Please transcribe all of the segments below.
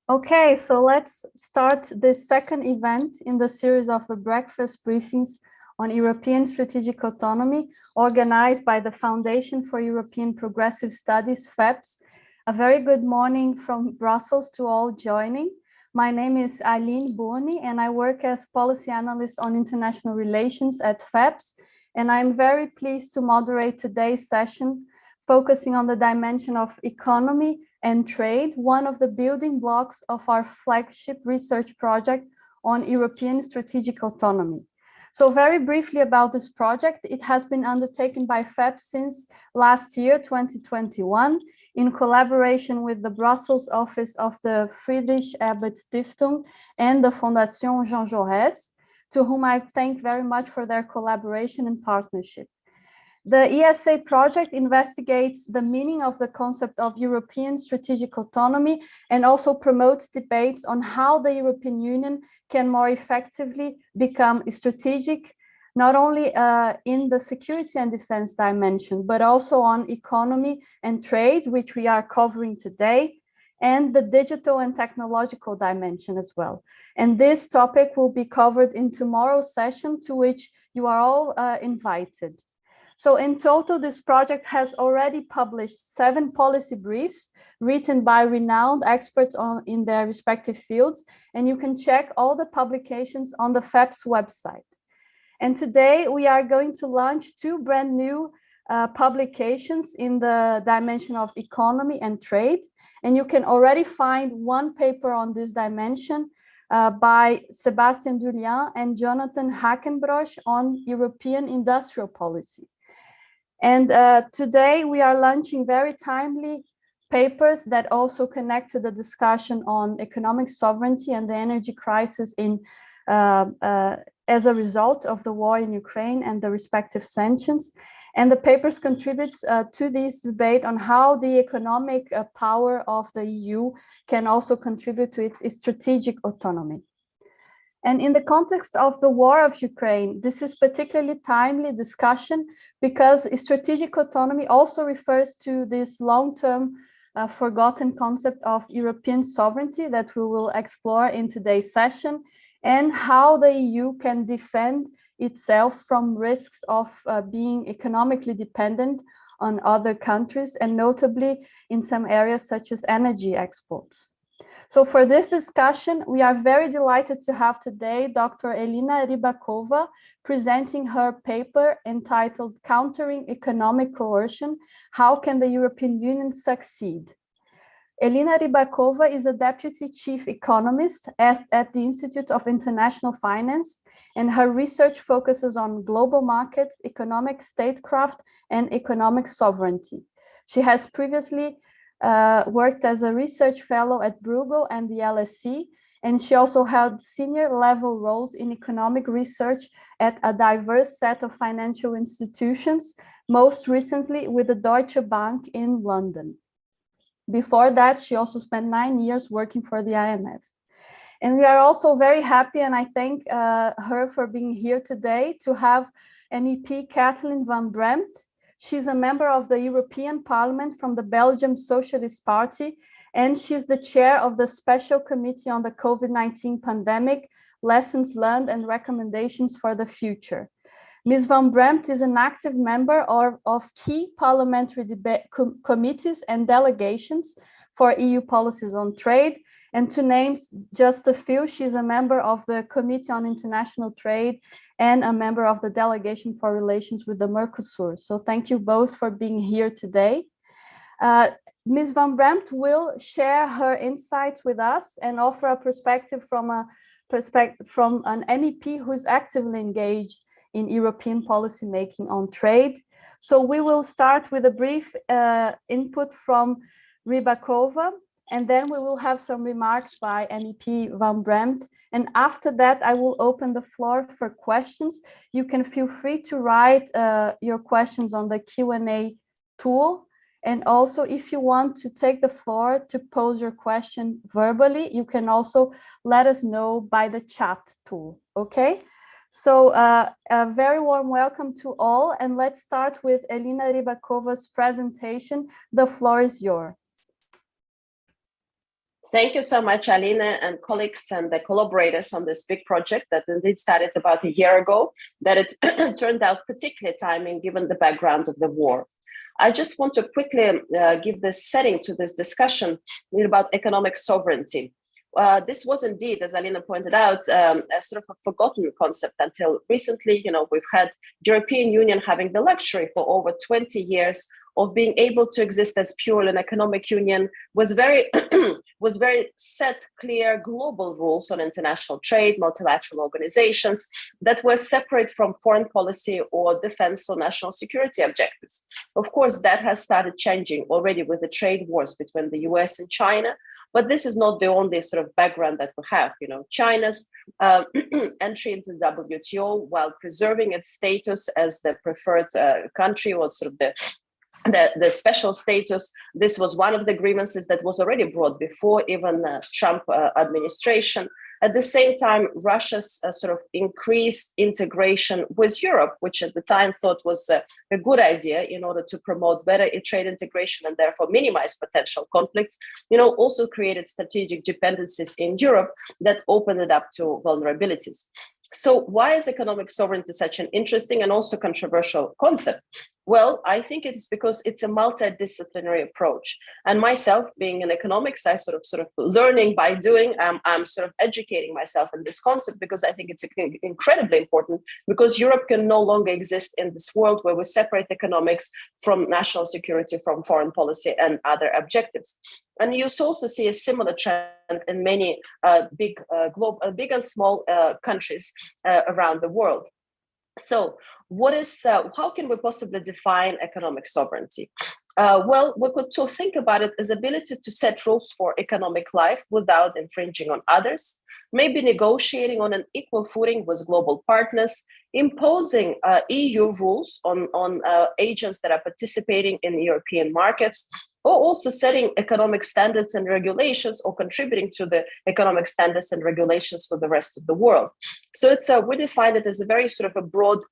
Okay, so let's start this second event in the series of the breakfast briefings on European strategic autonomy, organized by the Foundation for European Progressive Studies, FEPS. A very good morning from Brussels to all joining. My name is Aline, Burni, and I work as policy analyst on international relations at FEPS. And I'm very pleased to moderate today's session, focusing on the dimension of economy and trade, one of the building blocks of our flagship research project on European strategic autonomy. So very briefly about this project, it has been undertaken by FEPS since last year, 2021, in collaboration with the Brussels office of the Friedrich Ebert Stiftung and the Fondation Jean Jaurès, to whom I thank very much for their collaboration and partnership. The ESA project investigates the meaning of the concept of European strategic autonomy and also promotes debates on how the European Union can more effectively become strategic, not only in the security and defense dimension, but also on economy and trade, which we are covering today, and the digital and technological dimension as well. And this topic will be covered in tomorrow's session, to which you are all invited. So in total, this project has already published 7 policy briefs written by renowned experts in their respective fields, and you can check all the publications on the FEPS website. And today we are going to launch 2 brand new publications in the dimension of economy and trade, and you can already find one paper on this dimension by Sebastian Julien and Jonathan Hackenbroch on European industrial policy. And today we are launching very timely papers that also connect to the discussion on economic sovereignty and the energy crisis as a result of the war in Ukraine and the respective sanctions. And the papers contribute to this debate on how the economic power of the EU can also contribute to its strategic autonomy. And in the context of the war of Ukraine, this is particularly timely discussion because strategic autonomy also refers to this long-term forgotten concept of European sovereignty that we will explore in today's session, and how the EU can defend itself from risks of being economically dependent on other countries, and notably in some areas such as energy exports. So for this discussion, we are very delighted to have today Dr. Elina Ribakova presenting her paper entitled Countering Economic Coercion: How Can the European Union Succeed? Elina Ribakova is a deputy chief economist at the Institute of International Finance, and her research focuses on global markets, economic statecraft, and economic sovereignty. She has previously worked as a research fellow at Bruegel and the LSE, and she also held senior level roles in economic research at a diverse set of financial institutions, most recently with the Deutsche Bank in London. Before that, she also spent 9 years working for the IMF. And we are also very happy, and I thank her for being here today, to have MEP Kathleen Von Brampt. She's a member of the European Parliament from the Belgian Socialist Party, and she's the chair of the Special Committee on the COVID-19 Pandemic, Lessons Learned and Recommendations for the Future. Ms. Von Brampt is an active member of key parliamentary committees and delegations for EU policies on trade. And to name just a few, she's a member of the Committee on International Trade and a member of the Delegation for Relations with the Mercosur. So thank you both for being here today. Ms. Von Brampt will share her insights with us and offer a perspective from an MEP who is actively engaged in European policymaking on trade. So we will start with a brief input from Ribakova, and then we will have some remarks by MEP Von Brampt. And after that, I will open the floor for questions. You can feel free to write your questions on the Q&A tool. And also, if you want to take the floor to pose your question verbally, you can also let us know by the chat tool, okay? So a very warm welcome to all. And let's start with Elina Ribakova's presentation. The floor is yours. Thank you so much, Aline, and colleagues and the collaborators on this big project that indeed started about a year ago, that it turned out particularly timing given the background of the war. I just want to quickly give the setting to this discussion about economic sovereignty. This was indeed, as Alina pointed out, a sort of a forgotten concept until recently. We've had European Union having the luxury for over 20 years of being able to exist as purely an economic union, was very set, clear global rules on international trade, multilateral organizations that were separate from foreign policy or defense or national security objectives. Of course, that has started changing already with the trade wars between the US and China. But this is not the only sort of background that we have. China's entry into the WTO, while preserving its status as the preferred country, or sort of the special status. This was one of the grievances that was already brought before even Trump administration. At the same time, Russia's sort of increased integration with Europe, which at the time thought was a good idea in order to promote better trade integration and therefore minimize potential conflicts, also created strategic dependencies in Europe that opened it up to vulnerabilities. So why is economic sovereignty such an interesting and also controversial concept? Well, I think it's because it's a multidisciplinary approach. And myself, being in economics, I sort of learning by doing. I'm sort of educating myself in this concept because I think it's incredibly important, because Europe can no longer exist in this world where we separate economics from national security, from foreign policy and other objectives. And you also see a similar trend in many big and small countries around the world. So how can we possibly define economic sovereignty? Well, we could think about it as ability to set rules for economic life without infringing on others, maybe negotiating on an equal footing with global partners, imposing EU rules on agents that are participating in European markets, or also setting economic standards and regulations, or contributing to the economic standards and regulations for the rest of the world. So we define it as a very sort of a broad,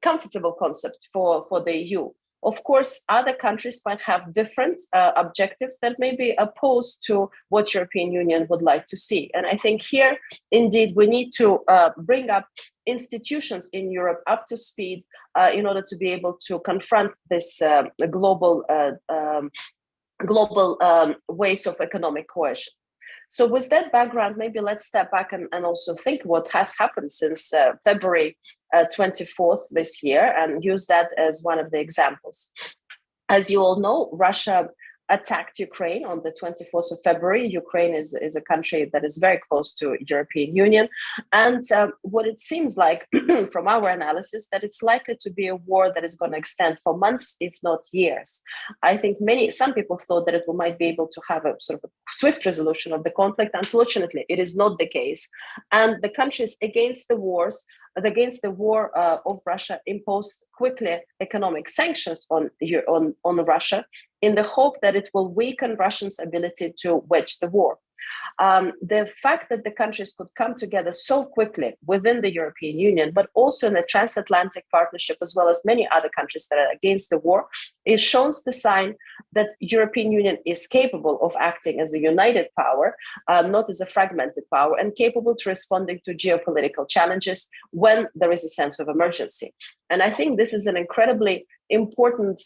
comfortable concept for the EU. Of course, other countries might have different objectives that may be opposed to what European Union would like to see. And I think here, indeed, we need to bring up institutions in Europe up to speed in order to be able to confront this global ways of economic coercion. So with that background, maybe let's step back and also think what has happened since February 24th this year, and use that as one of the examples. As you all know, Russia attacked Ukraine on the 24th of February. Ukraine is a country that is very close to European Union. And what it seems like from our analysis, that it's likely to be a war that is going to extend for months, if not years. I think some people thought that it might be able to have a sort of a swift resolution of the conflict. Unfortunately, it is not the case. And the countries against the war of Russia imposed quickly economic sanctions on Russia in the hope that it will weaken Russia's ability to wage the war. The fact that the countries could come together so quickly within the European Union, but also in the transatlantic partnership, as well as many other countries that are against the war, it shows the sign that European Union is capable of acting as a united power, not as a fragmented power, and capable to responding to geopolitical challenges when there is a sense of emergency. And I think this is an incredibly important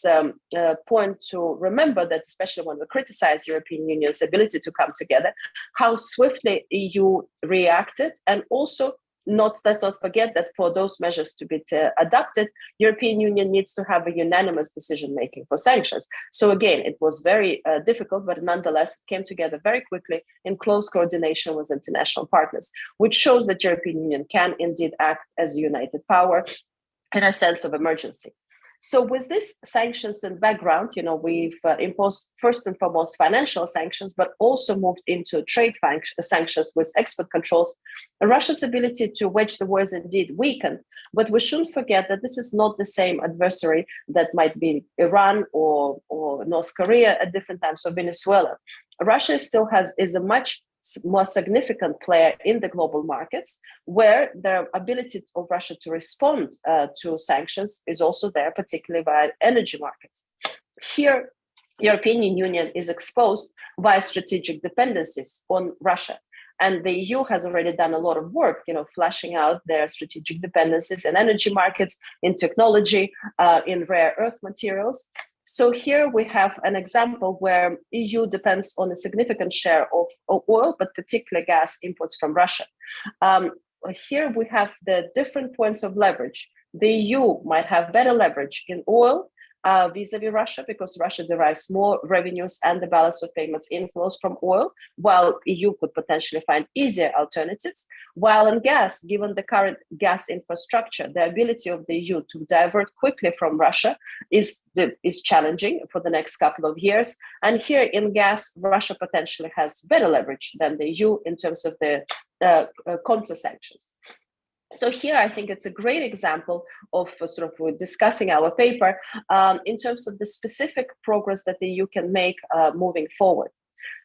point to remember, that especially when we criticize European Union's ability to come together, how swiftly EU reacted, and also let's not forget that for those measures to be adopted, European Union needs to have a unanimous decision-making for sanctions. So again, it was very difficult, but nonetheless, it came together very quickly in close coordination with international partners, which shows that European Union can indeed act as a united power in a sense of emergency. So with this sanctions in background, we've imposed first and foremost financial sanctions, but also moved into trade sanctions with export controls. Russia's ability to wage the war is indeed weakened, but we shouldn't forget that this is not the same adversary that might be Iran or North Korea at different times, or Venezuela. Russia still is a much more significant player in the global markets, where the ability of Russia to respond to sanctions is also there, particularly via energy markets. Here, European Union is exposed by strategic dependencies on Russia. And the EU has already done a lot of work, flashing out their strategic dependencies in energy markets, in technology, in rare earth materials. So here we have an example where EU depends on a significant share of oil, but particularly gas imports from Russia. Here we have the different points of leverage. The EU might have better leverage in oil, vis-a-vis Russia, because Russia derives more revenues and the balance of payments inflows from oil, while EU could potentially find easier alternatives. While in gas, given the current gas infrastructure, the ability of the EU to divert quickly from Russia is challenging for the next couple of years. And here in gas, Russia potentially has better leverage than the EU in terms of the counter sanctions. So here, I think it's a great example of sort of discussing our paper in terms of the specific progress that the EU can make moving forward.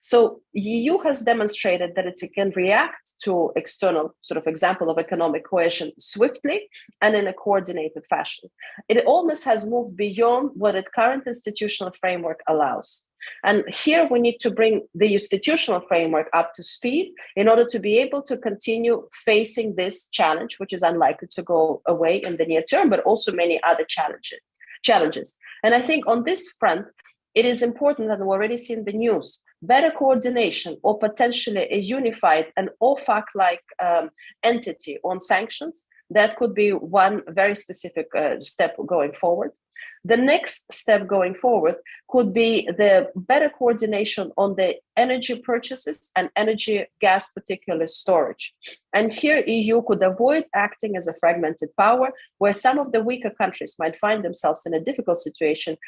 So EU has demonstrated that it can react to external sort of example of economic coercion swiftly and in a coordinated fashion. It almost has moved beyond what its current institutional framework allows. And here we need to bring the institutional framework up to speed in order to be able to continue facing this challenge, which is unlikely to go away in the near term, but also many other challenges. And I think on this front, it is important that we already see in the news, better coordination or potentially a unified and OFAC-like entity on sanctions. That could be one very specific step going forward. The next step going forward could be the better coordination on the energy purchases and energy gas, particularly storage. And here EU could avoid acting as a fragmented power where some of the weaker countries might find themselves in a difficult situation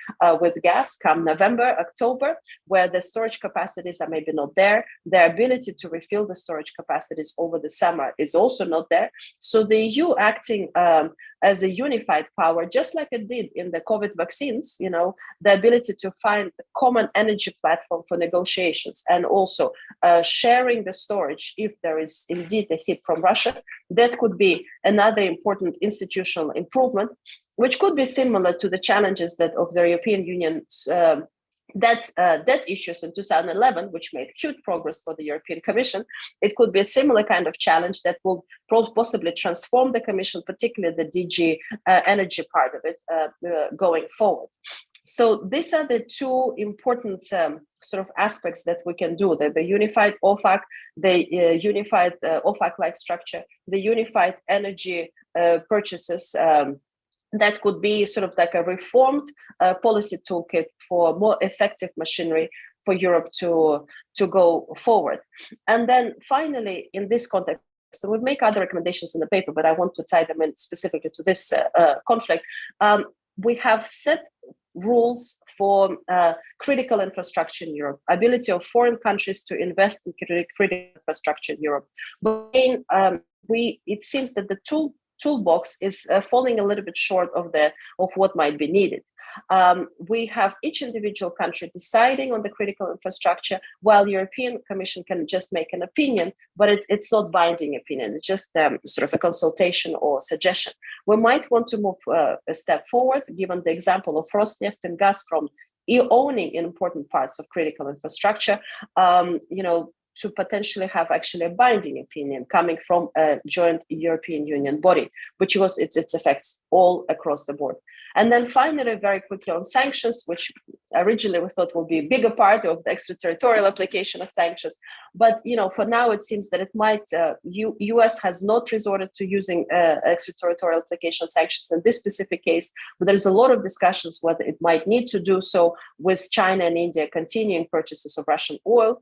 with gas come November, October, where the storage capacities are maybe not there. Their ability to refill the storage capacities over the summer is also not there. So the EU acting as a unified power, just like it did in the COVID vaccines, the ability to find a common energy platform for negotiations and also sharing the storage if there is indeed a hit from Russia, that could be another important institutional improvement, which could be similar to the challenges that of the European Union's debt issues in 2011, which made huge progress for the European Commission. It could be a similar kind of challenge that will possibly transform the Commission, particularly the DG energy part of it, going forward. So these are the two important sort of aspects that we can do: the unified OFAC, the unified OFAC-like structure, the unified energy purchases. That could be sort of like a reformed policy toolkit for more effective machinery for Europe to go forward. And then finally, in this context, so we'll make other recommendations in the paper, but I want to tie them in specifically to this conflict. We have set rules for critical infrastructure in Europe, ability of foreign countries to invest in critical infrastructure in Europe. But it seems that the toolbox is falling a little bit short of what might be needed. We have each individual country deciding on the critical infrastructure, while the European Commission can just make an opinion, but it's not binding opinion. It's just sort of a consultation or suggestion. We might want to move a step forward, given the example of Rosneft and Gazprom owning important parts of critical infrastructure, to potentially have actually a binding opinion coming from a joint European Union body, which was its effects all across the board. And then finally, very quickly on sanctions, which originally we thought would be a bigger part of the extraterritorial application of sanctions. But for now, it seems that it might, US has not resorted to using extraterritorial application of sanctions in this specific case, but there's a lot of discussions whether it might need to do so with China and India continuing purchases of Russian oil.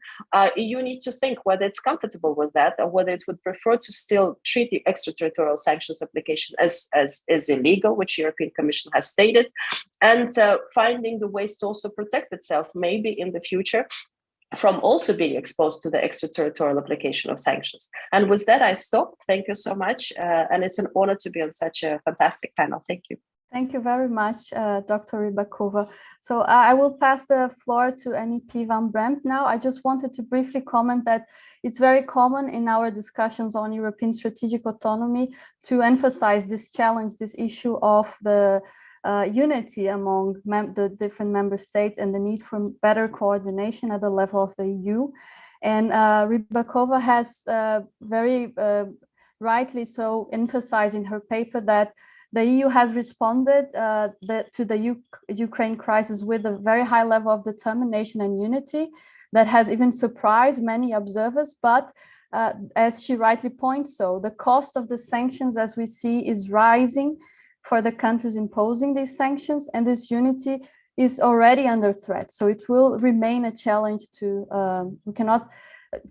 EU need to think whether it's comfortable with that or whether it would prefer to still treat the extraterritorial sanctions application as illegal, which the European Commission has stated, and finding the ways to also protect itself, maybe in the future, from also being exposed to the extraterritorial application of sanctions. And with that, I stop. Thank you so much. And it's an honor to be on such a fantastic panel. Thank you. Thank you very much, Dr. Ribakova. So I will pass the floor to MEP Van Brampt now. I just wanted to briefly comment that it's very common in our discussions on European strategic autonomy to emphasize this challenge, this issue of the unity among the different member states and the need for better coordination at the level of the EU. And Ribakova has very rightly so emphasized in her paper that the EU has responded to the Ukraine crisis with a very high level of determination and unity that has even surprised many observers. But as she rightly points, so the cost of the sanctions, as we see, is rising for the countries imposing these sanctions, and this unity is already under threat. So it will remain a challenge to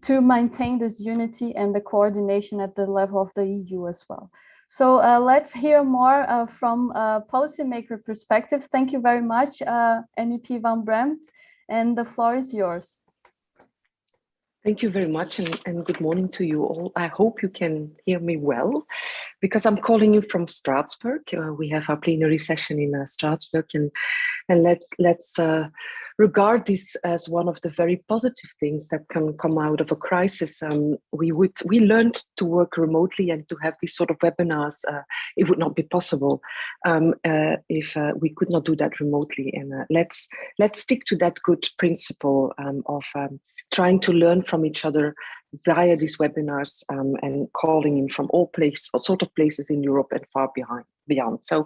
maintain this unity and the coordination at the level of the EU as well. So let's hear more from a policymaker perspective. Thank you very much, MEP Van Brampt, and the floor is yours. Thank you very much, and good morning to you all. I hope you can hear me well, because I'm calling you from Strasbourg. We have our plenary session in Strasbourg, and let's regard this as one of the very positive things that can come out of a crisis. We learned to work remotely, and to have these sort of webinars, it would not be possible if we could not do that remotely. And let's stick to that good principle of trying to learn from each other via these webinars, and calling in from all sort of places in Europe and far beyond. So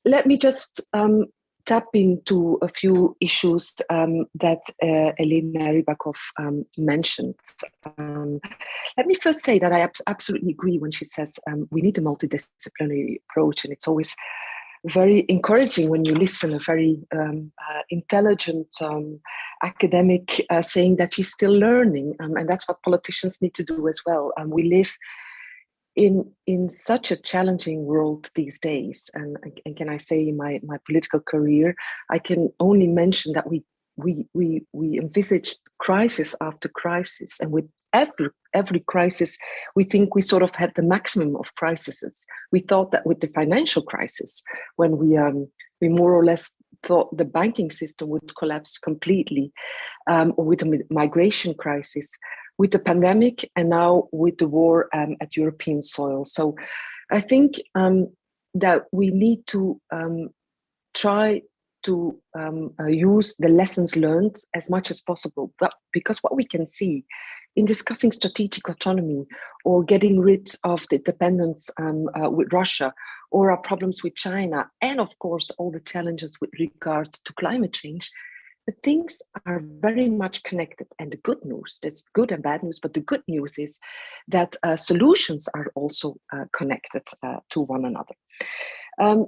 let me just tap into a few issues that Elina Ribakova mentioned. Let me first say that I absolutely agree when she says we need a multidisciplinary approach, and it's always very encouraging when you listen a very intelligent academic saying that she's still learning, and that's what politicians need to do as well. We live in such a challenging world these days, and can I say in my political career, I can only mention that we envisaged crisis after crisis, and with every crisis, we think we sort of had the maximum of crises. We thought that with the financial crisis, when we more or less thought the banking system would collapse completely, or with the migration crisis, with the pandemic, and now with the war at European soil. So I think that we need to try to use the lessons learned as much as possible. But because what we can see in discussing strategic autonomy, or getting rid of the dependence with Russia, or our problems with China, and of course all the challenges with regard to climate change, the things are very much connected. And the good news, there's good and bad news, but the good news is that solutions are also connected to one another.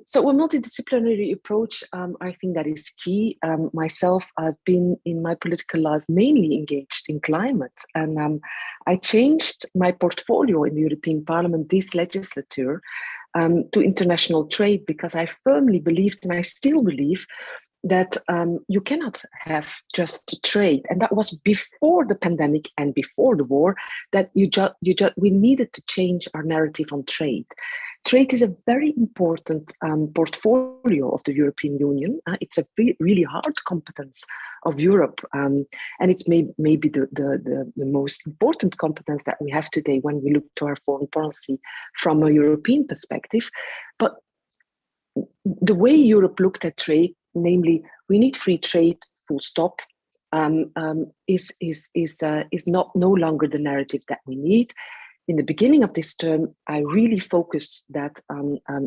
So a multidisciplinary approach, I think that is key. Myself, I've been in my political life mainly engaged in climate, and I changed my portfolio in the European Parliament this legislature to international trade, because I firmly believed, and I still believe, that you cannot have just trade, and that was before the pandemic and before the war, that we needed to change our narrative on trade. Trade is a very important portfolio of the European Union. It's a really hard competence of Europe, and it's maybe the most important competence that we have today when we look to our foreign policy from a European perspective. But the way Europe looked at trade, namely, we need free trade, full stop, is no longer the narrative that we need. In the beginning of this term, I really focused that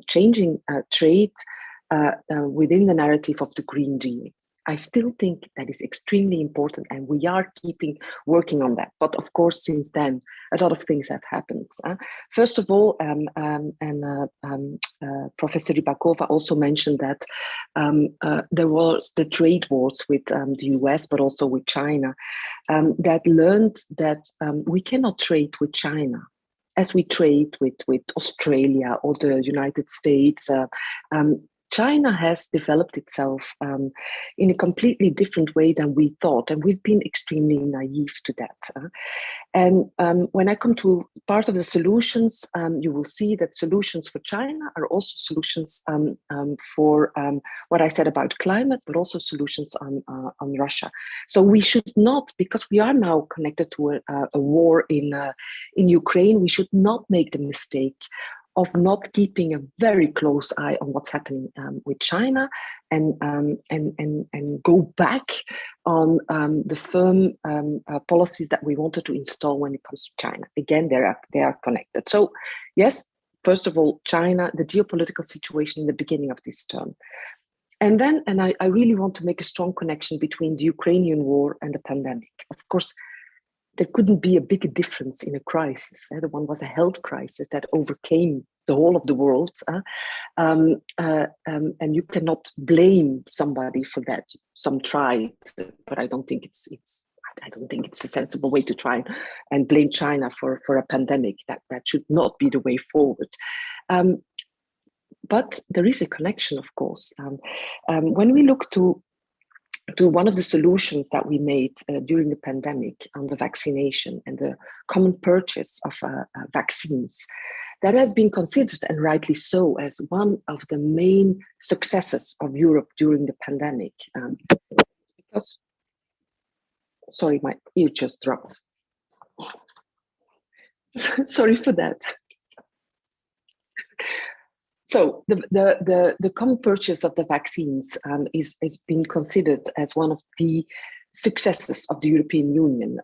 changing trade within the narrative of the Green Deal. I still think that is extremely important, and we are working on that. But of course, since then, a lot of things have happened. First of all, Professor Ribakova also mentioned that there was the trade wars with the US, but also with China, that learned that we cannot trade with China as we trade with Australia or the United States. China has developed itself in a completely different way than we thought, and we've been extremely naive to that. And when I come to part of the solutions, you will see that solutions for China are also solutions for what I said about climate, but also solutions on Russia. So we should not, because we are now connected to a war in Ukraine, we should not make the mistake of not keeping a very close eye on what's happening with China, and go back on the firm policies that we wanted to install when it comes to China. Again, they are connected. So yes, first of all, China, the geopolitical situation in the beginning of this term. And then, I really want to make a strong connection between the Ukrainian war and the pandemic. Of course, there couldn't be a big difference in a crisis. The one was a health crisis that overcame the whole of the world. And you cannot blame somebody for that. Some tried, but I don't think it's a sensible way to try and blame China for a pandemic. That should not be the way forward. But there is a connection, of course. When we look to one of the solutions that we made during the pandemic on the vaccination and the common purchase of vaccines, that has been considered, and rightly so, as one of the main successes of Europe during the pandemic. Because, sorry, my ear just dropped. Sorry for that. So the common purchase of the vaccines is being considered as one of the successes of the European Union,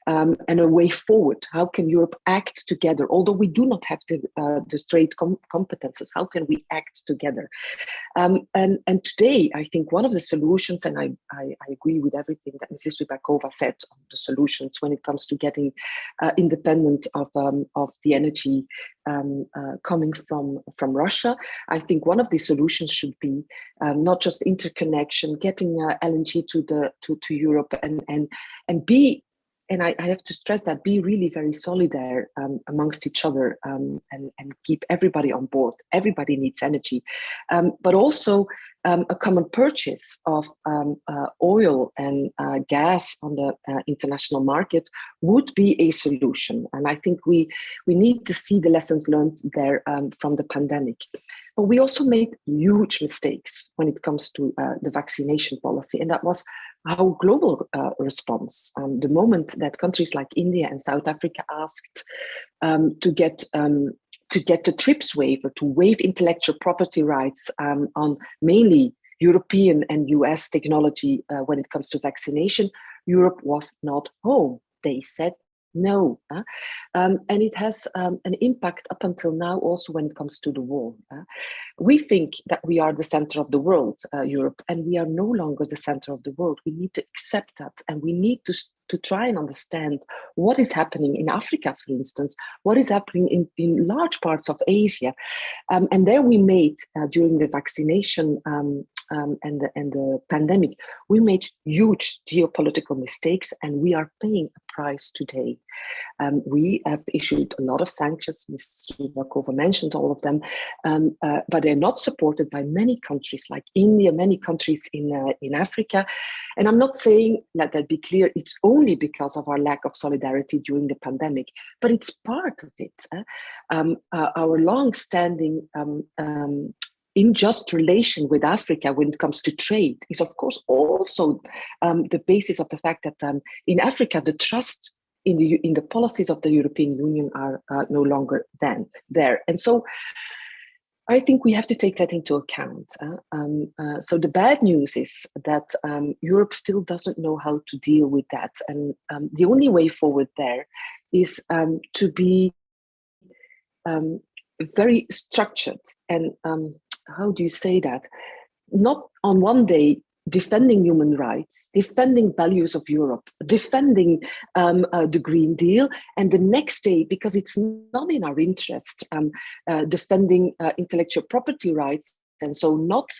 and a way forward. How can Europe act together? Although we do not have the straight competences, how can we act together? And today, I think one of the solutions, and I agree with everything that Mrs. Ribakova said on the solutions when it comes to getting independent of the energy coming from Russia. I think one of the solutions should be not just interconnection, getting LNG to Europe, and be, and I have to stress that, be really very solidary amongst each other, and keep everybody on board. Everybody needs energy, but also a common purchase of oil and gas on the international market would be a solution. And I think we need to see the lessons learned there from the pandemic. But we also made huge mistakes when it comes to the vaccination policy, and that was our global response. The moment that countries like India and South Africa asked to get the TRIPS waiver, to waive intellectual property rights on mainly European and US technology when it comes to vaccination, Europe was not home. They said no. And it has an impact up until now also when it comes to the war. We think that we are the center of the world, Europe, and we are no longer the center of the world. We need to accept that, and we need to try and understand what is happening in Africa, for instance, what is happening in large parts of Asia. And there we made, during the vaccination and the pandemic, we made huge geopolitical mistakes, and we are paying a price today. We have issued a lot of sanctions. Ms. Ribakova mentioned all of them, but they're not supported by many countries like India, many countries in Africa. And I'm not saying, let that be clear, it's only because of our lack of solidarity during the pandemic, but it's part of it. Our long-standing unjust relation with Africa when it comes to trade is, of course, also the basis of the fact that in Africa, the trust in the policies of the European Union are no longer there. And so I think we have to take that into account. So the bad news is that Europe still doesn't know how to deal with that. And the only way forward there is to be very structured and how do you say that? Not on one day defending human rights, defending values of Europe, defending the Green Deal, and the next day, because it's not in our interest, defending intellectual property rights, and so not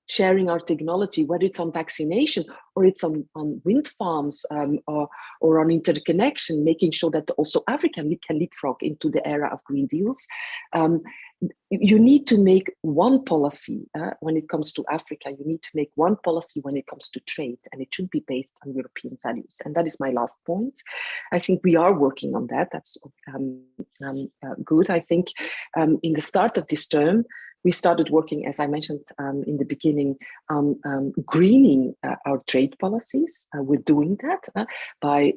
sharing our technology, whether it's on vaccination or it's on wind farms or on interconnection, making sure that also Africa can leapfrog into the era of Green Deals. You need to make one policy when it comes to Africa. You need to make one policy when it comes to trade, and it should be based on European values. And that is my last point. I think we are working on that. That's good. I think in the start of this term, we started working, as I mentioned in the beginning, on greening our trade policies. We're doing that by,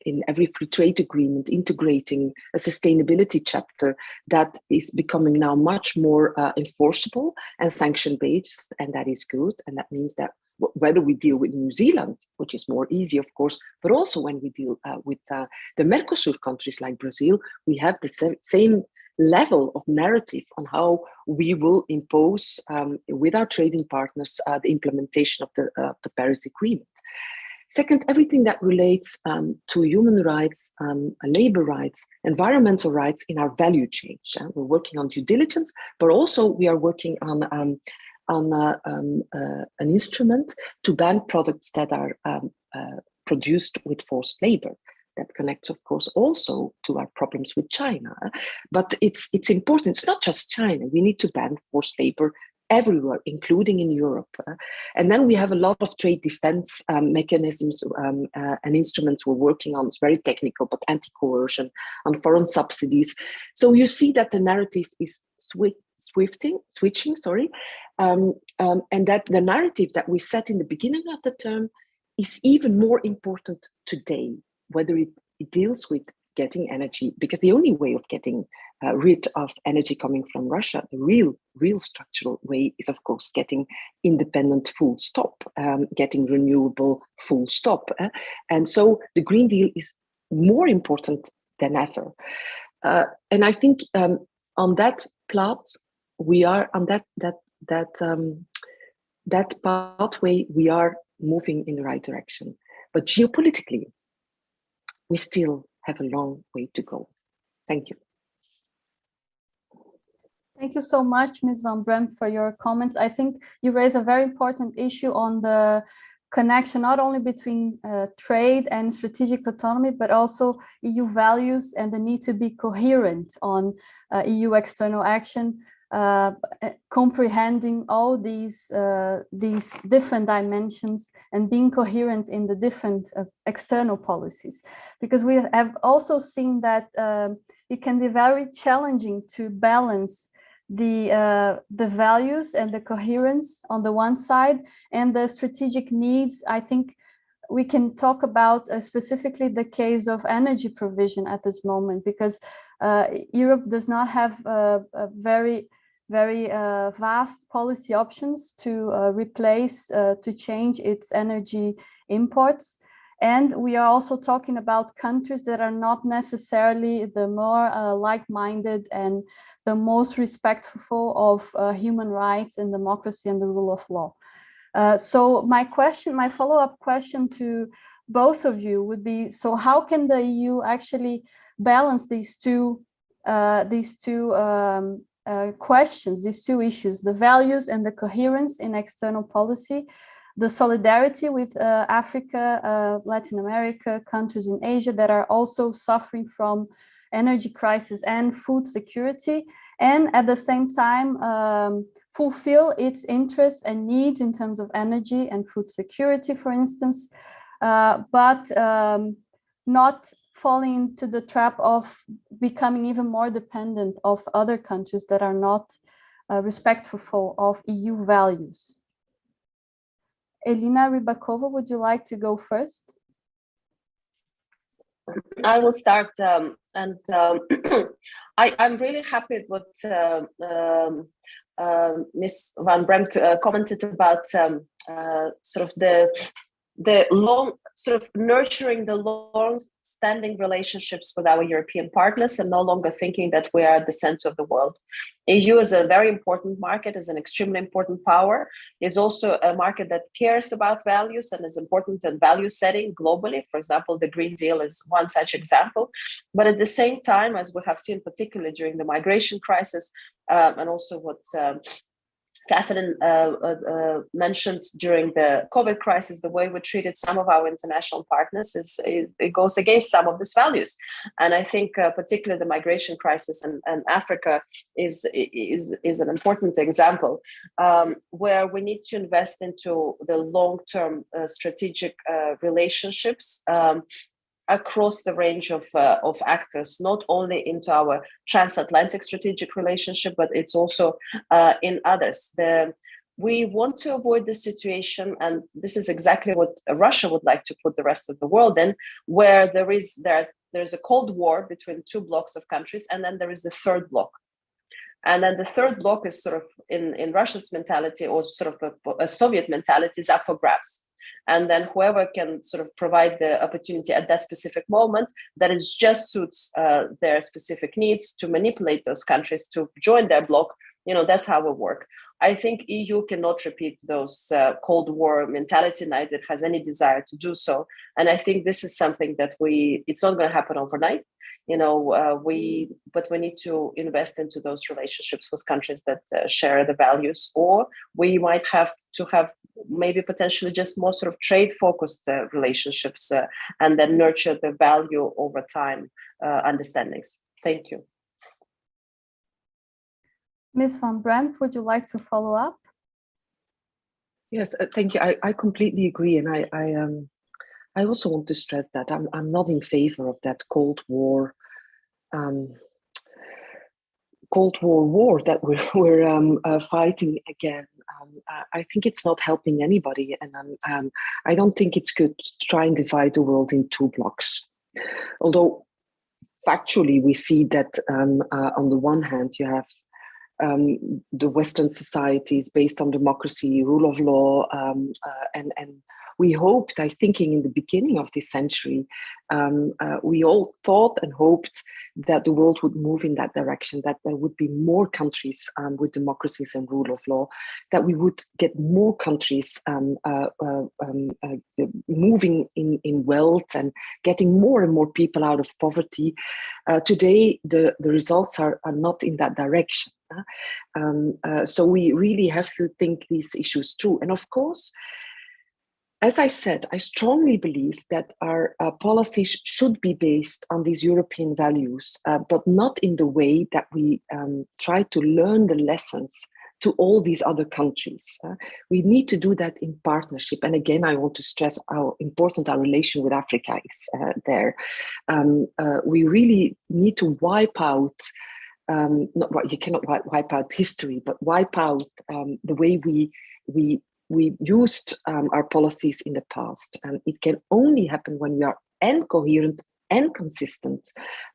in every free trade agreement, integrating a sustainability chapter that is becoming now much more enforceable and sanction-based, and that is good. And that means that whether we deal with New Zealand, which is more easy, of course, but also when we deal with the Mercosur countries like Brazil, we have the same level of narrative on how we will impose with our trading partners the implementation of the Paris Agreement. Second, everything that relates to human rights, labor rights, environmental rights in our value chain. We're working on due diligence, but also we are working on an instrument to ban products that are produced with forced labor. That connects, of course, also to our problems with China. But it's important. It's not just China. We need to ban forced labor everywhere, including in Europe. And then we have a lot of trade defense mechanisms and instruments we're working on. It's very technical, but anti-coercion, on foreign subsidies. So you see that the narrative is switching, and that the narrative that we set in the beginning of the term is even more important today, whether it deals with getting energy, because the only way of getting rid of energy coming from Russia, the real structural way, is of course getting independent full stop, getting renewable full stop. And so the Green Deal is more important than ever. And I think on that plot, we are on that pathway, we are moving in the right direction. But geopolitically, we still have a long way to go. Thank you. Thank you so much, Ms. Von Brampt, for your comments. I think you raise a very important issue on the connection, not only between trade and strategic autonomy, but also EU values and the need to be coherent on EU external action, comprehending all these different dimensions and being coherent in the different external policies. Because we have also seen that it can be very challenging to balance the values and the coherence on the one side and the strategic needs. I think we can talk about specifically the case of energy provision at this moment, because Europe does not have a very vast policy options to replace, to change its energy imports. And we are also talking about countries that are not necessarily the more like-minded and the most respectful of human rights and democracy and the rule of law. So my follow-up question to both of you would be, so how can the EU actually balance these two questions, these two issues, the values and the coherence in external policy, the solidarity with Africa, Latin America, countries in Asia that are also suffering from energy crisis and food security, and at the same time fulfill its interests and needs in terms of energy and food security, for instance, but not falling into the trap of becoming even more dependent of other countries that are not respectful of EU values. Elina, Ribakova, would you like to go first? I will start, and I'm really happy with what Ms. Van Brampt commented about sort of the long, sort of nurturing the long-standing relationships with our European partners and no longer thinking that we are at the center of the world. EU is a very important market, is an extremely important power, is also a market that cares about values and is important in value setting globally. For example, the Green Deal is one such example. But at the same time, as we have seen particularly during the migration crisis, and also what Kathleen mentioned during the COVID crisis, the way we treated some of our international partners it goes against some of these values. And I think particularly the migration crisis and Africa is an important example where we need to invest into the long-term strategic relationships. across the range of actors, not only into our transatlantic strategic relationship, but it's also in others. We want to avoid the situation, and this is exactly what Russia would like to put the rest of the world in, where there's a Cold War between two blocks of countries, and then there is the third block. And then the third block is sort of in Russia's mentality, or sort of a Soviet mentality, is up for grabs. And then whoever can sort of provide the opportunity at that specific moment that it just suits their specific needs to manipulate those countries to join their bloc, that's how it works. I think EU cannot repeat those Cold War mentality, neither has any desire to do so. And I think this is something that it's not going to happen overnight. But we need to invest into those relationships with countries that share the values, or we might have to have maybe potentially just more sort of trade-focused relationships and then nurture the value over time understandings. Thank you. Ms. Von Brampt, would you like to follow up? Yes, thank you. I completely agree, and I also want to stress that I'm not in favor of that Cold War war that we're fighting again. I think it's not helping anybody, and I don't think it's good to try and divide the world in two blocks. Although factually we see that on the one hand you have the Western societies based on democracy, rule of law, and we hoped, I think, in the beginning of this century, we all thought and hoped that the world would move in that direction, that there would be more countries with democracies and rule of law, that we would get more countries moving in wealth and getting more and more people out of poverty. Today, the results are not in that direction. So we really have to think these issues through. And of course, as I said, I strongly believe that our policies should be based on these European values, but not in the way that we try to learn the lessons to all these other countries. We need to do that in partnership. And again, I want to stress how important our relation with Africa is there. We really need to wipe out you cannot wipe out history, but wipe out the way we used our policies in the past. And it can only happen when we are coherent and consistent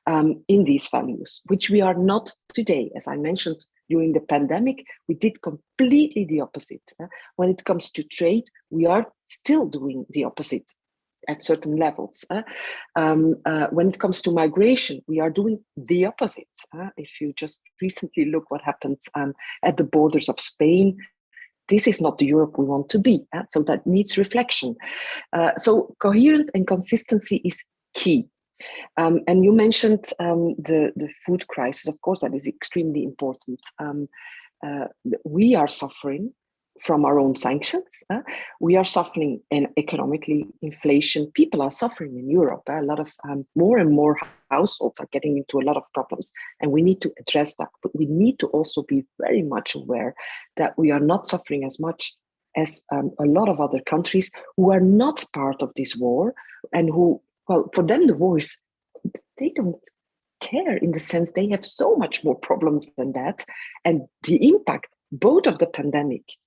in these values, which we are not today. As I mentioned, during the pandemic, we did completely the opposite. When it comes to trade, we are still doing the opposite at certain levels. When it comes to migration, we are doing the opposite. If you just recently look what happened at the borders of Spain, this is not the Europe we want to be. So that needs reflection. So coherence and consistency is key. And you mentioned the food crisis. Of course, that is extremely important. We are suffering from our own sanctions. We are suffering economically, inflation. People are suffering in Europe. A lot of more and more households are getting into a lot of problems, and we need to address that. But we need to also be very much aware that we are not suffering as much as a lot of other countries who are not part of this war, and who, well, for them the war is, they don't care, in the sense they have so much more problems than that. And the impact, both of the pandemic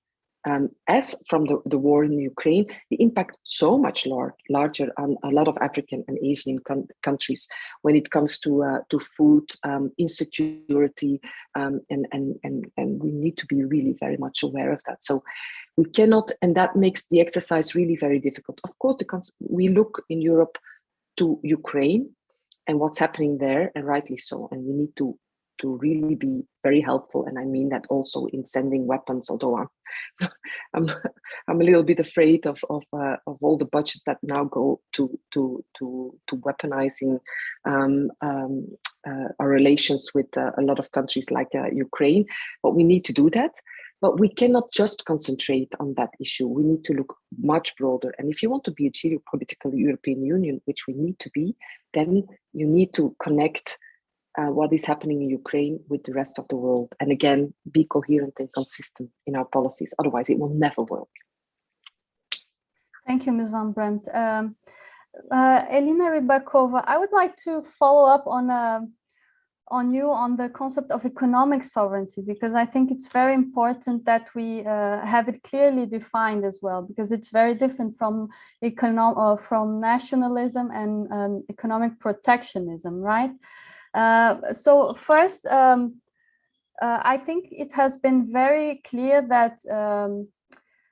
as from the war in Ukraine, the impact so much larger on a lot of African and Asian countries when it comes to food insecurity, and we need to be really very much aware of that. So we cannot, and that makes the exercise really very difficult. Of course, we look in Europe to Ukraine and what's happening there, and rightly so, and we need to really be very helpful, and I mean that also in sending weapons. Although I'm a little bit afraid of all the budgets that now go to weaponizing our relations with a lot of countries like Ukraine. But we need to do that. But we cannot just concentrate on that issue. We need to look much broader. And if you want to be a geopolitical European Union, which we need to be, then you need to connect what is happening in Ukraine with the rest of the world. And again, be coherent and consistent in our policies. Otherwise, it will never work. Thank you, Ms. Von Brampt. Elina Ribakova, I would like to follow up on the concept of economic sovereignty, because I think it's very important that we have it clearly defined as well, because it's very different from nationalism and economic protectionism, right? So first, I think it has been very clear that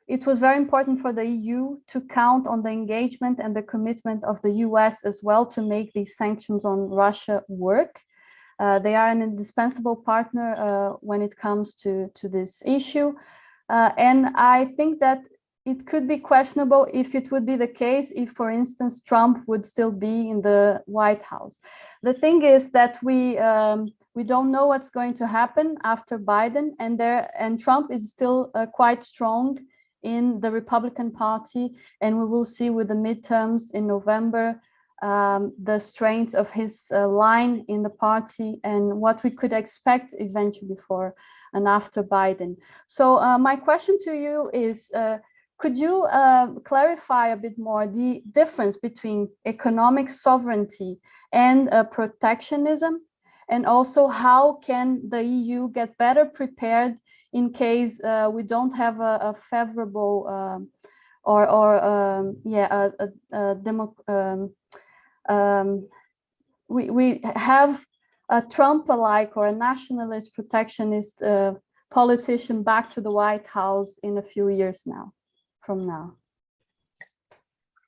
it was very important for the EU to count on the engagement and the commitment of the US as well to make these sanctions on Russia work. They are an indispensable partner when it comes to this issue. And I think that it could be questionable if it would be the case if, for instance, Trump would still be in the White House. The thing is that we don't know what's going to happen after Biden, and Trump is still quite strong in the Republican Party, and we will see with the midterms in November the strength of his line in the party and what we could expect eventually for and after Biden. So my question to you is, could you clarify a bit more the difference between economic sovereignty and protectionism, and also how can the EU get better prepared in case we don't have a favorable we have a Trump-alike or a nationalist protectionist politician back to the White House in a few years from now?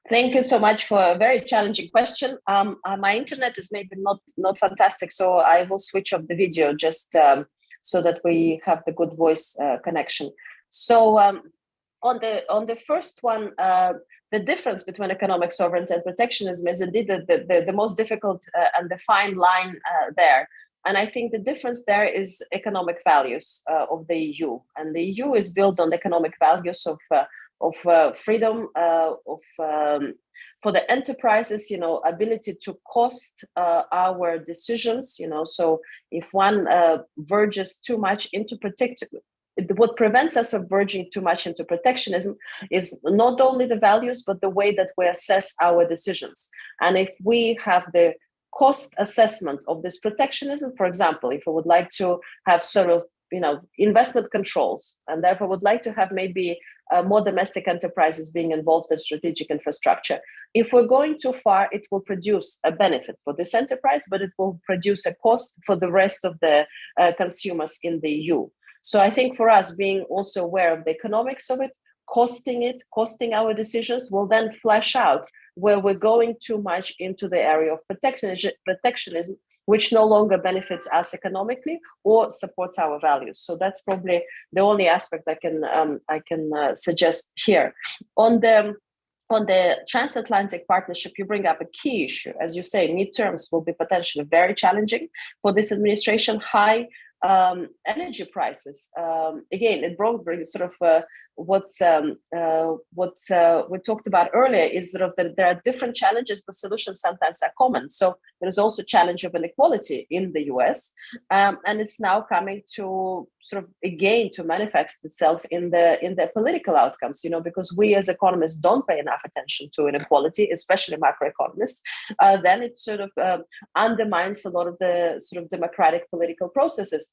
Thank you so much for a very challenging question. My internet is maybe not fantastic, so I will switch off the video just so that we have the good voice connection. So on the first one, the difference between economic sovereignty and protectionism is indeed the most difficult and defined line there. And I think the difference there is economic values of the EU. And the EU is built on the economic values of freedom, for the enterprises, ability to cost our decisions, so if one verges too much into what prevents us of verging too much into protectionism is not only the values, but the way that we assess our decisions. And if we have the cost assessment of this protectionism, for example, if we would like to have sort of, investment controls, and therefore would like to have maybe more domestic enterprises being involved in strategic infrastructure. If we're going too far, it will produce a benefit for this enterprise, but it will produce a cost for the rest of the consumers in the EU. So I think for us, being also aware of the economics of it, costing our decisions will then flesh out where we're going too much into the area of protectionism, which no longer benefits us economically or supports our values. So that's probably the only aspect I can suggest here. On the transatlantic partnership, you bring up a key issue. As you say, midterms will be potentially very challenging for this administration. High energy prices. Again, it brings sort of what we talked about earlier is sort of that there are different challenges, but solutions sometimes are common. So there is also a challenge of inequality in the US, and it's now coming to sort of again to manifest itself in the political outcomes. Because we as economists don't pay enough attention to inequality, especially macroeconomists. Then it sort of undermines a lot of the sort of democratic political processes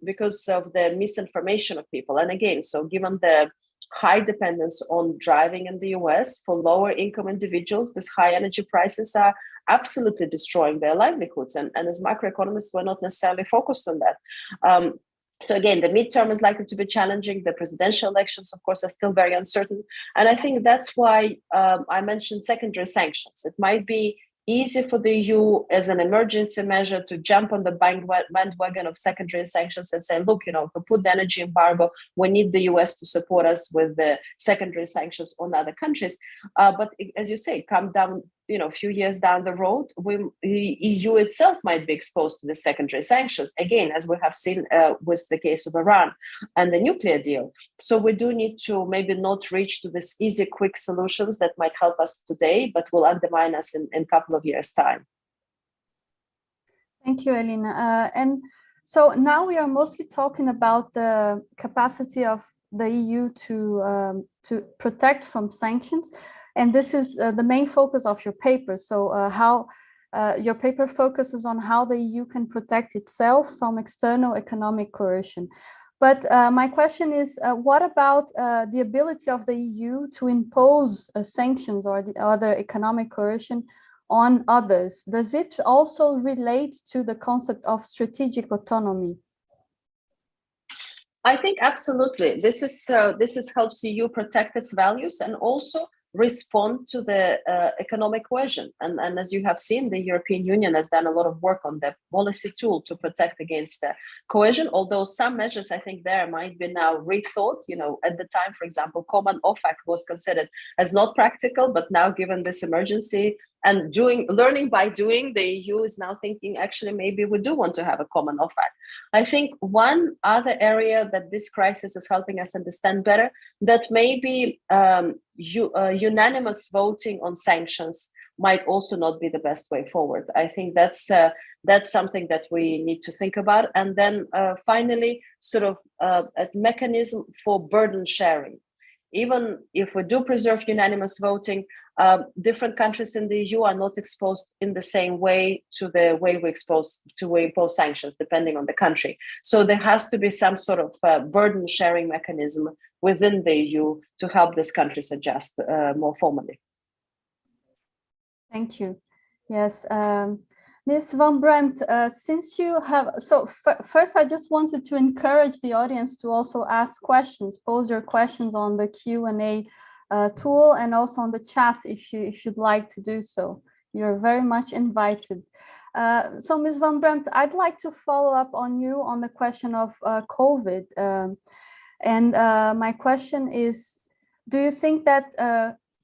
because of the misinformation of people. And again, so given the high dependence on driving in the US for lower income individuals, these high energy prices are absolutely destroying their livelihoods. And as macroeconomists, we're not necessarily focused on that. So again, the midterm is likely to be challenging. The presidential elections, of course, are still very uncertain. And I think that's why I mentioned secondary sanctions. It might be easy for the EU as an emergency measure to jump on the bandwagon of secondary sanctions and say, look, if we put the energy embargo, we need the US to support us with the secondary sanctions on other countries. But as you say, come down, a few years down the road, the EU itself might be exposed to the secondary sanctions, again, as we have seen with the case of Iran and the nuclear deal. So we do need to maybe not reach to this easy, quick solutions that might help us today, but will undermine us in a couple of years' time. Thank you, Elina. And so now we are mostly talking about the capacity of the EU to protect from sanctions. And this is the main focus of your paper. So how your paper focuses on how the EU can protect itself from external economic coercion. But my question is, what about the ability of the EU to impose sanctions or the other economic coercion on others? Does it also relate to the concept of strategic autonomy? I think absolutely. This helps EU protect its values and also respond to the economic coercion. And as you have seen, the European Union has done a lot of work on the policy tool to protect against coercion, although some measures I think there might be now rethought. You know, at the time, for example, common OFAC was considered as not practical, but now given this emergency and learning by doing, the EU is now thinking, actually, maybe we do want to have a common OFAC. I think one other area that this crisis is helping us understand better, that maybe unanimous voting on sanctions might also not be the best way forward. I think that's something that we need to think about. And then finally, sort of a mechanism for burden sharing. Even if we do preserve unanimous voting, different countries in the EU are not exposed in the same way to the way we impose sanctions, depending on the country. So there has to be some sort of burden sharing mechanism within the EU to help these countries adjust more formally. Thank you. Yes. Ms. Von Brampt, since you have, first I just wanted to encourage the audience to also ask questions, pose your questions on the Q&A tool and also on the chat if you'd like to do so. You're very much invited. So Ms. Von Brampt, I'd like to follow up on you on the question of COVID. My question is, do you think that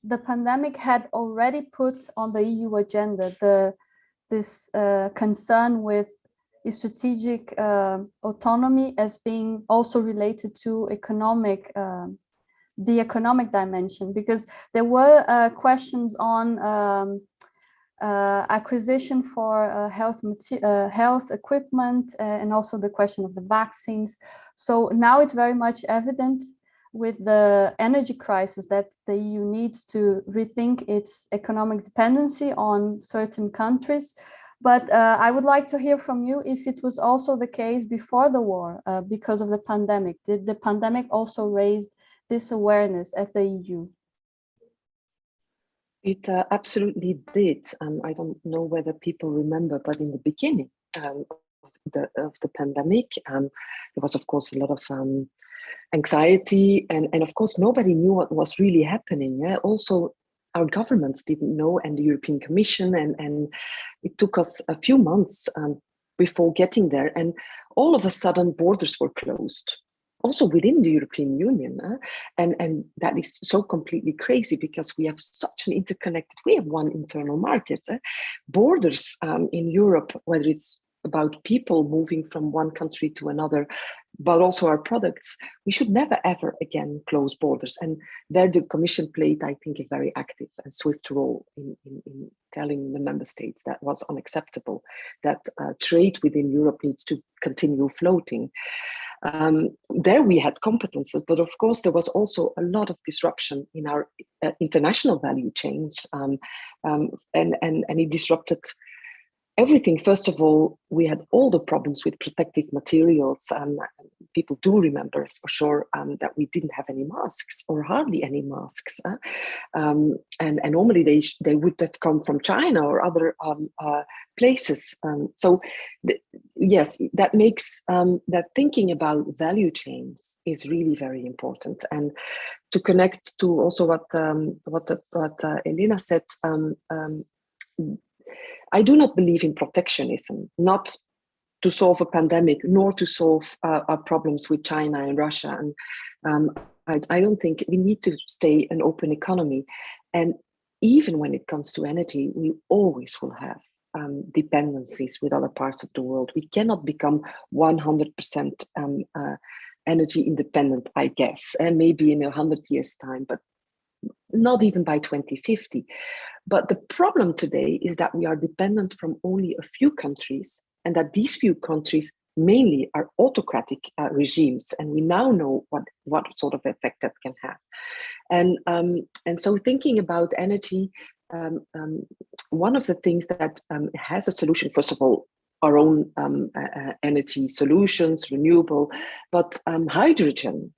the pandemic had already put on the EU agenda this concern with strategic autonomy as being also related to the economic dimension? Because there were questions on acquisition for health equipment and also the question of the vaccines. So now it's very much evident with the energy crisis that the EU needs to rethink its economic dependency on certain countries. But I would like to hear from you if it was also the case before the war because of the pandemic. Did the pandemic also raise this awareness at the EU? It absolutely did. I don't know whether people remember, but in the beginning of the pandemic, there was, of course, a lot of anxiety, and of course, nobody knew what was really happening. Yeah? Also, our governments didn't know, and the European Commission, and it took us a few months before getting there. And all of a sudden, borders were closed, also within the European Union. And that is so completely crazy because we have such an interconnected, we have one internal market. Borders in Europe, whether it's about people moving from one country to another, but also our products, we should never, ever again close borders. And there the Commission played, I think, a very active and swift role in telling the member states that was unacceptable, that trade within Europe needs to continue floating. There we had competences, but of course there was also a lot of disruption in our international value chains, and it disrupted everything. First of all, we had all the problems with protective materials. People do remember for sure that we didn't have any masks or hardly any masks. And normally they would have come from China or other places. Yes, that makes that thinking about value chains is really very important. And to connect to also what Elina said, I do not believe in protectionism, not to solve a pandemic, nor to solve our problems with China and Russia. And I don't think we need to stay an open economy. And even when it comes to energy, we always will have dependencies with other parts of the world. We cannot become 100% energy independent, I guess, and maybe in 100 years' time, but not even by 2050. But the problem today is that we are dependent from only a few countries, and that these few countries mainly are autocratic regimes, and we now know what sort of effect that can have. And so thinking about energy, one of the things that has a solution, first of all, our own energy solutions, renewable, but hydrogen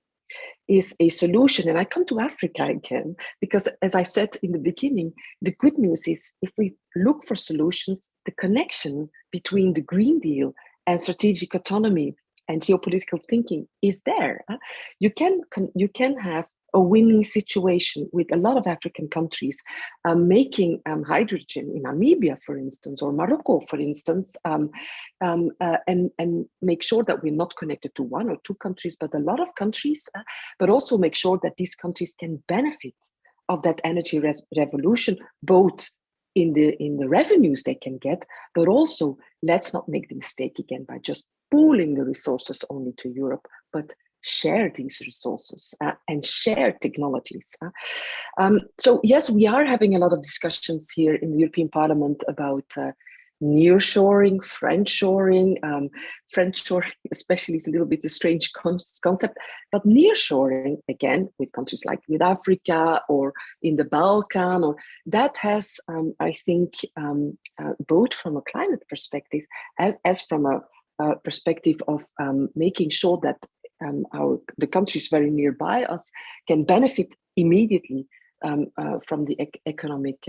is a solution. And I come to Africa again, because as I said in the beginning, the good news is if we look for solutions, the connection between the Green Deal and strategic autonomy and geopolitical thinking is there. You can have a winning situation with a lot of African countries making hydrogen in Namibia, for instance, or Morocco, for instance, and make sure that we're not connected to one or two countries, but a lot of countries, but also make sure that these countries can benefit of that energy revolution, both in the revenues they can get, but also let's not make the mistake again by just pooling the resources only to Europe, but share these resources and share technologies. So yes, we are having a lot of discussions here in the European Parliament about nearshoring, friendshoring. Friendshoring especially is a little bit a strange concept, but nearshoring, again, with countries like with Africa or in the Balkan, or that has, I think, both from a climate perspective as from a perspective of making sure that the countries very nearby us can benefit immediately from the economic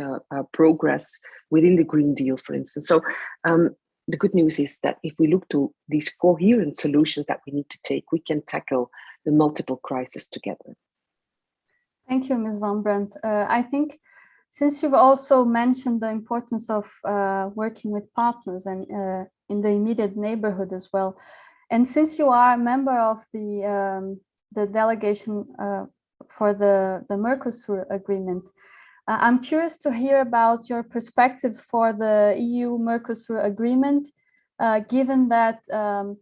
progress within the Green Deal, for instance. So the good news is that if we look to these coherent solutions that we need to take, we can tackle the multiple crises together. Thank you, Ms. Von Brampt. I think since you've also mentioned the importance of working with partners and in the immediate neighborhood as well, and since you are a member of the delegation for the Mercosur agreement, I'm curious to hear about your perspectives for the EU-Mercosur agreement, given that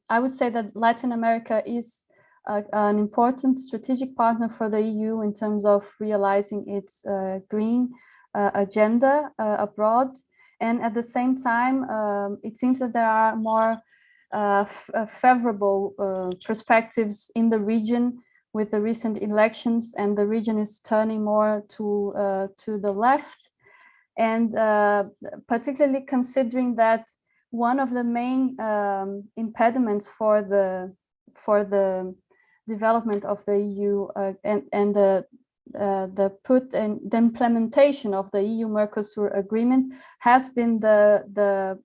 I would say that Latin America is an important strategic partner for the EU in terms of realizing its green agenda abroad. And at the same time, it seems that there are more favorable perspectives in the region with the recent elections, and the region is turning more to the left, and particularly considering that one of the main impediments for the development of the EU and the implementation of the EU-Mercosur agreement has been the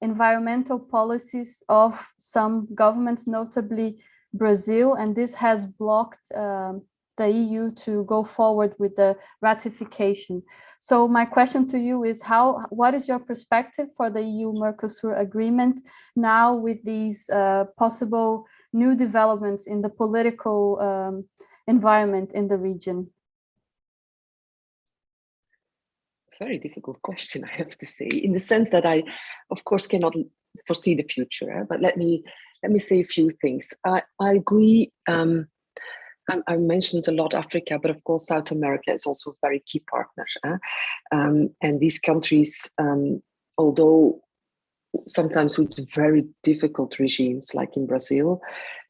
environmental policies of some governments, notably Brazil, and this has blocked the EU to go forward with the ratification. So my question to you is what is your perspective for the EU-Mercosur agreement now with these possible new developments in the political environment in the region? Very difficult question, I have to say, in the sense that I, of course, cannot foresee the future. But let me say a few things. I agree. I mentioned a lot Africa, but of course South America is also a very key partner. And these countries, although sometimes with very difficult regimes, like in Brazil,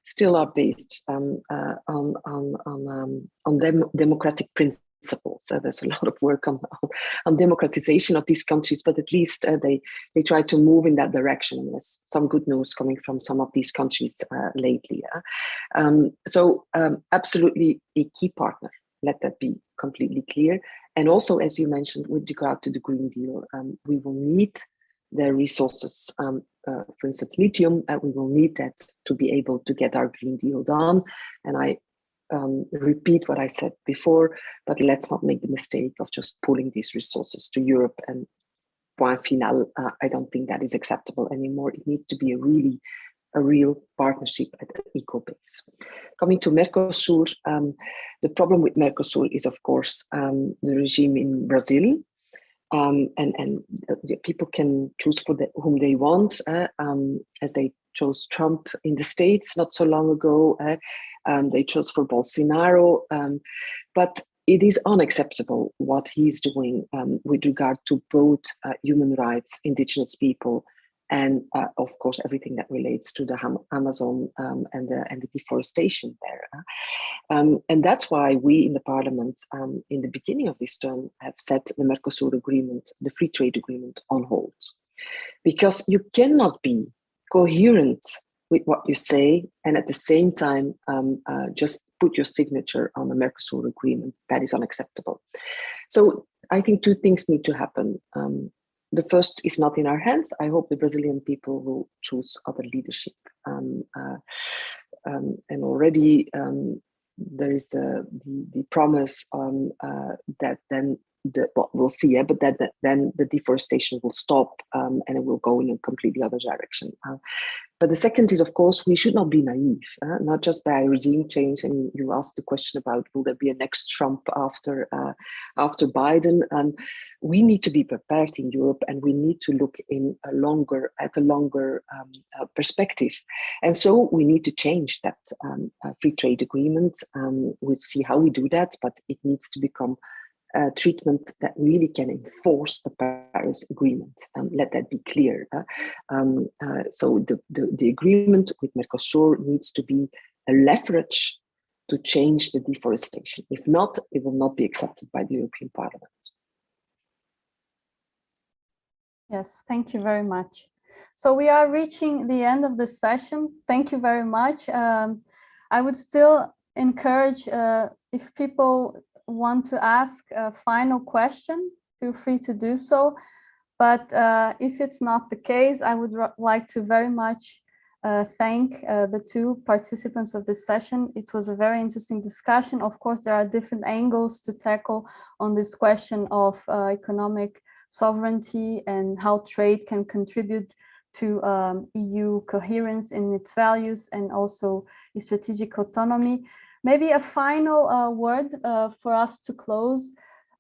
still are based on democratic principles. So there's a lot of work on democratization of these countries, but at least they try to move in that direction. There's some good news coming from some of these countries lately. So absolutely a key partner. Let that be completely clear. And also, as you mentioned, with regard to the Green Deal, we will need the resources. For instance, lithium. We will need that to be able to get our Green Deal done. And I repeat what I said before, but let's not make the mistake of just pulling these resources to Europe. And point final, I don't think that is acceptable anymore. It needs to be a real partnership at an equal base. Coming to Mercosur, the problem with Mercosur is, of course, the regime in Brazil. And people can choose for whom they want, as they chose Trump in the States not so long ago. They chose for Bolsonaro, but it is unacceptable what he's doing with regard to both human rights, indigenous people, and of course everything that relates to the Amazon and the deforestation there. And that's why we in the Parliament, in the beginning of this term, have set the Mercosur agreement, the free trade agreement, on hold, because you cannot be coherent with what you say and at the same time just put your signature on the Mercosur agreement. That is unacceptable. So I think two things need to happen. The first is not in our hands. I hope the Brazilian people will choose other leadership. And already there is the promise that then we'll see, but then the deforestation will stop and it will go in a completely other direction. But the second is, of course, we should not be naive, not just by regime change. And you asked the question about, will there be a next Trump after Biden? We need to be prepared in Europe, and we need to look at a longer perspective. And so we need to change that free trade agreement. We'll see how we do that, but it needs to become treatment that really can enforce the Paris Agreement. Let that be clear. So the agreement with Mercosur needs to be a leverage to change the deforestation. If not, it will not be accepted by the European Parliament. Yes, thank you very much. So we are reaching the end of this session. Thank you very much. I would still encourage if people want to ask a final question, feel free to do so. But if it's not the case, I would like to very much thank the two participants of this session. It was a very interesting discussion. Of course, there are different angles to tackle on this question of economic sovereignty and how trade can contribute to EU coherence in its values and also strategic autonomy. Maybe a final word for us to close.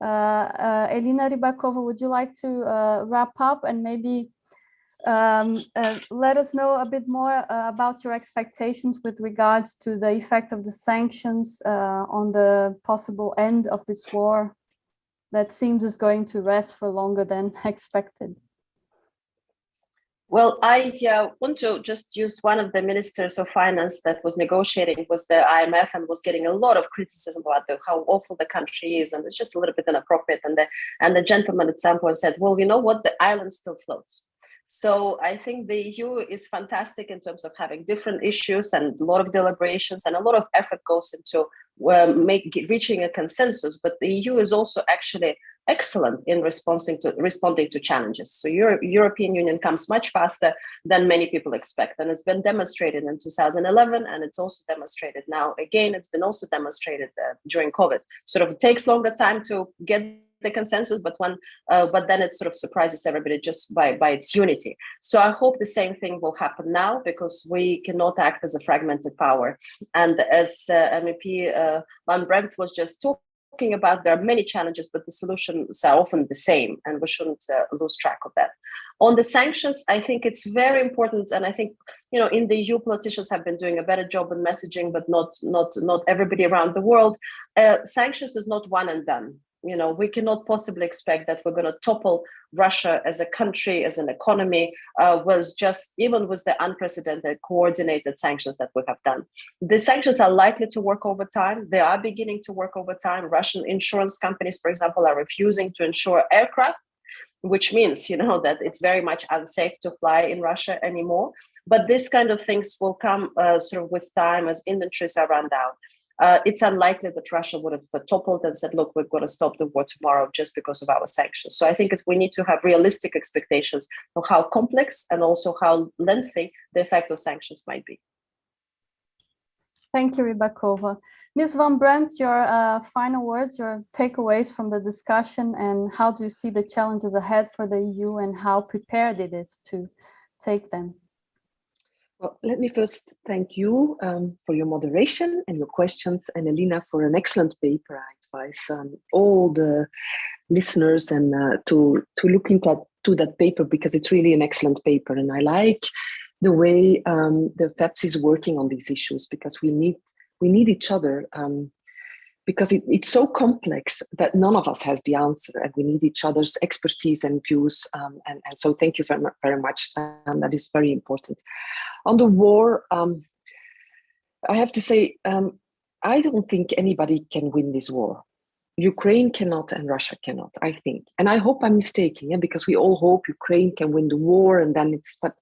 Elina, Ribakova, would you like to wrap up and maybe let us know a bit more about your expectations with regards to the effect of the sanctions on the possible end of this war that seems is going to rest for longer than expected? Well, I want to just use one of the ministers of finance that was negotiating with the IMF and was getting a lot of criticism about how awful the country is, and it's just a little bit inappropriate. And the gentleman at some point said, well, you know what, the island still floats. So I think the EU is fantastic in terms of having different issues and a lot of deliberations, and a lot of effort goes into reaching a consensus. But the EU is also actually excellent in responding to challenges. So European Union comes much faster than many people expect. And it's been demonstrated in 2011, and it's also demonstrated now again. It's been also demonstrated during COVID. Sort of takes longer time to get the consensus, but then it sort of surprises everybody just by its unity. So I hope the same thing will happen now, because we cannot act as a fragmented power. And as MEP Von Brampt was just talking about, there are many challenges, but the solutions are often the same, and we shouldn't lose track of that. On the sanctions, I think it's very important, and I think in the EU, politicians have been doing a better job in messaging, but not everybody around the world. Sanctions is not one and done. We cannot possibly expect that we're going to topple Russia as a country, as an economy, even with the unprecedented coordinated sanctions that we have done. The sanctions are likely to work over time. They are beginning to work over time. Russian insurance companies, for example, are refusing to insure aircraft, which means, that it's very much unsafe to fly in Russia anymore. But this kind of things will come sort of with time as inventories are run down. It's unlikely that Russia would have toppled and said, look, we're going to stop the war tomorrow just because of our sanctions. So I think we need to have realistic expectations of how complex and also how lengthy the effect of sanctions might be. Thank you, Ribakova. Ms. Von Brampt, your final words, your takeaways from the discussion, and how do you see the challenges ahead for the EU and how prepared it is to take them? Well, let me first thank you for your moderation and your questions, and Elina for an excellent paper. I advise all the listeners and to look into that paper, because it's really an excellent paper, and I like the way the FEPS is working on these issues, because we need each other. because it's so complex that none of us has the answer, and we need each other's expertise and views. And so thank you very much. That is very important. On the war, I have to say, I don't think anybody can win this war. Ukraine cannot and Russia cannot, I think. And I hope I'm mistaken, because we all hope Ukraine can win the war, and then but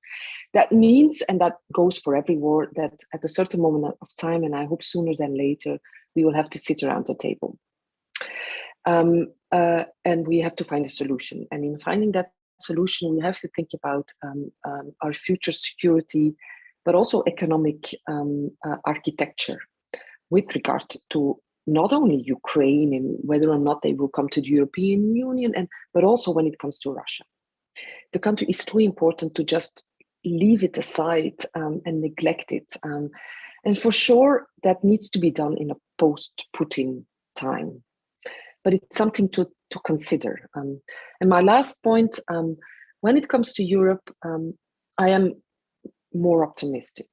that means, and that goes for every war, that at a certain moment of time, and I hope sooner than later, we will have to sit around the table. And we have to find a solution. And in finding that solution, we have to think about our future security, but also economic architecture with regard to not only Ukraine and whether or not they will come to the European Union, but also when it comes to Russia. The country is too important to just leave it aside and neglect it. And for sure, that needs to be done in a post-Putin time. But it's something to consider. And my last point, when it comes to Europe, I am more optimistic.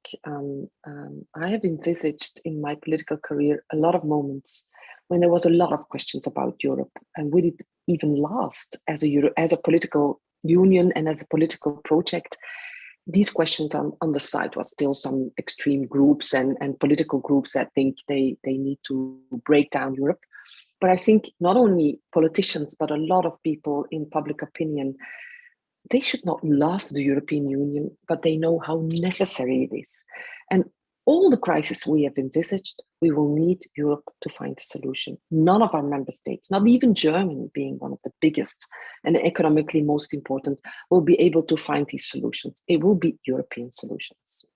I have envisaged in my political career a lot of moments when there was a lot of questions about Europe, and will it even last as a political union and as a political project? These questions on the side was still some extreme groups and political groups that think they need to break down Europe. But I think not only politicians, but a lot of people in public opinion, they should not love the European Union, but they know how necessary it is. And all the crises we have envisaged, we will need Europe to find a solution. None of our member states, not even Germany being one of the biggest and economically most important, will be able to find these solutions. It will be European solutions.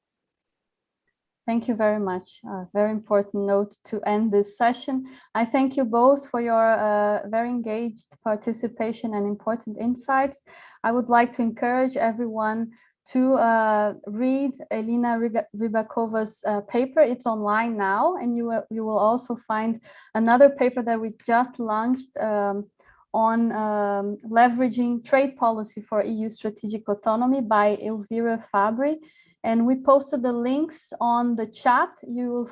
Thank you very much. Very important note to end this session. I thank you both for your very engaged participation and important insights. I would like to encourage everyone to read Elina Ribakova's paper. It's online now, and you will also find another paper that we just launched on leveraging trade policy for EU strategic autonomy by Elvira Fabri. And we posted the links on the chat. You will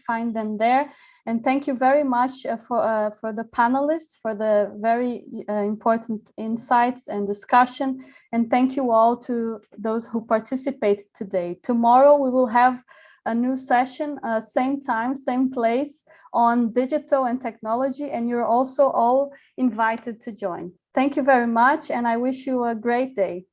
find them there. And thank you very much for the panelists, for the very important insights and discussion. And thank you all to those who participated today. Tomorrow we will have a new session, same time, same place, on digital and technology. And you're also all invited to join. Thank you very much. And I wish you a great day.